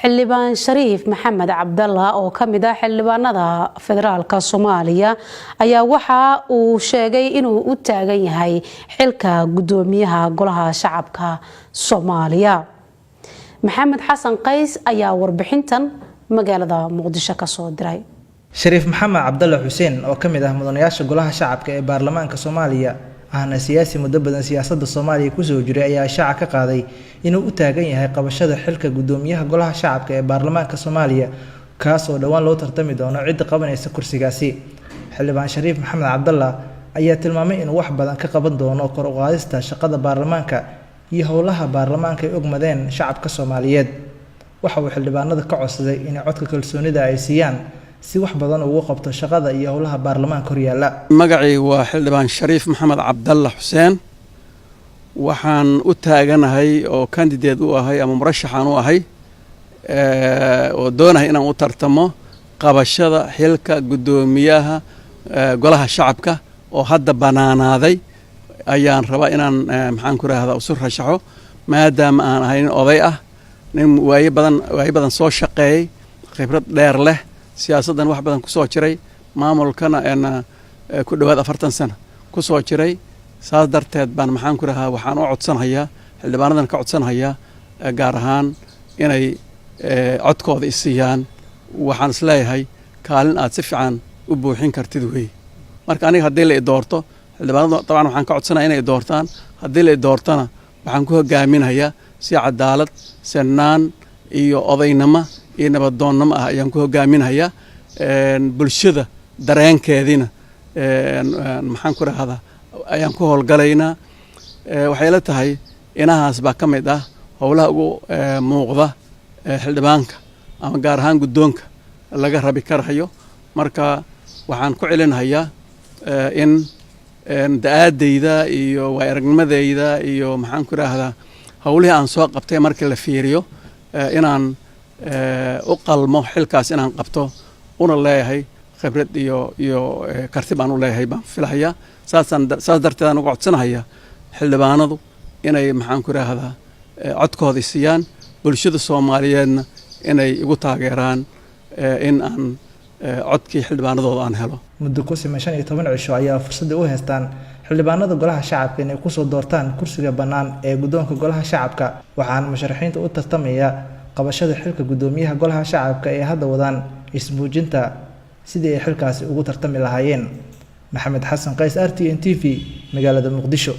xildhibaan Shariif Maxamed Cabdalla oo kamid ah xildhibaanada federaalka Soomaaliya ayaa waxa uu sheegay inuu u taagan yahay xilka gudoomiyaha golaha shacabka Soomaaliya. Maxamed Xasan Qays ayaa warbixintan magaalada Muqdisho ka soo diray. Shariif Maxamed Cabdalla Xuseen oo kamid ah mudanayaasha golaha shacabka ee baarlamaanka Soomaaliya ahna siyaasi muddo badan siyaasadda Soomaaliya ku soo jiray ayaa shaaca ka qaaday inuu u taagan yahay qabashada xilka gudoomiyaha golaha shacabka ee baarlamaanka Soomaaliya kaas oo dhawaan loo tartami doono cid qabanaysa kursigaasi. Xildhibaan Shariif Maxamed Cabdalla ayaa tilmaamay inuu wax badan ka qaban doono kor u qaadista shaqada baarlamaanka iyo howlaha baarlamaanka ay ogmadeen shacabka Soomaaliyeed. Waxa uu xildhibaanada ka codsaday in codka kalsoonida ay siiyaan si wax badan ugu qabto shaqada iyo howlaha baarlamaanka hor yaala. Magacaygu waa xildhibaan Shariif Maxamed Cabdalla Xuseen. waxaan u taaganahay oo candidate u ahay ama murashaxan u ahay oo doonahay inaan u tartamo qabashada xilka gudoomiyaha golaha shacabka oo hadda banaanaaday ayaan rabaa inaan maxaan ku raahdaa usu rashaxo maadaama aan ahay nin oday ah nin waaye badan soo shaqeeyay khibrad dheer leh siyaasaddan wax badan ku soo jiray maamulkana ku dhawaad 40 sano ku soo jiray saas darteed baan maxaan ku rahaa waxaan u codsanayaa xildhibaanadan ka codsanayaa gaar ahaan inay codkooda isiyaan waxaan isleeyahay kaalin aad si fiican u buuxin kartid weey marka aniga haddii la doorto xildhibaanada dabcan waxaan ka codsanayaa inay doortaan haddii la doortana waxaan ku hogaaminayaa si cadaalad sanaan iyo odaynimo iyo nabadoonnimo ah ayaan ku hogaaminayaa bulshada dareenkeedina maxaan ku rahdaa ayaan ku howlgalaynaa waxay la tahay inahaas baa ka mid ah howlaha ugu muuqda xildhibaanka ama gaar ahaan guddoonka laga rabi karayo marka waxaan ku celinayaa in da'aadayda iyo waayaragnimadayda iyo maxaan ku rahdaa howlihii aan soo qabtay markii la fiiriyo inaan u qalmo xilkaas inaan qabto una leeyahay khibrad iyo karti baan u leeyahay baan filayaa saas darteed aan uga codsanayaa xildhibaanadu inay maxaan ku raahdaa codkooda siiyaan bulshada Soomaaliyeedna inay igu taageeraan in aan codkii xildhibaanadooda aan helo muddo ku siman 15 cisho ayaa fursad u haystaan xildhibaanada golaha shacabka inay ku soo doortaan kursiga bannaan ee guddoonka golaha shacabka waxaan musharaxiinta u tartamaya qabashada xilka gudoomiyaha golaha shacabka ee hadda wadaan isbuujinta sidii ay xilkaasi ugu tartami lahaayeen. Maxamed Xasan Qays, RTN TV, magaalada Muqdisho.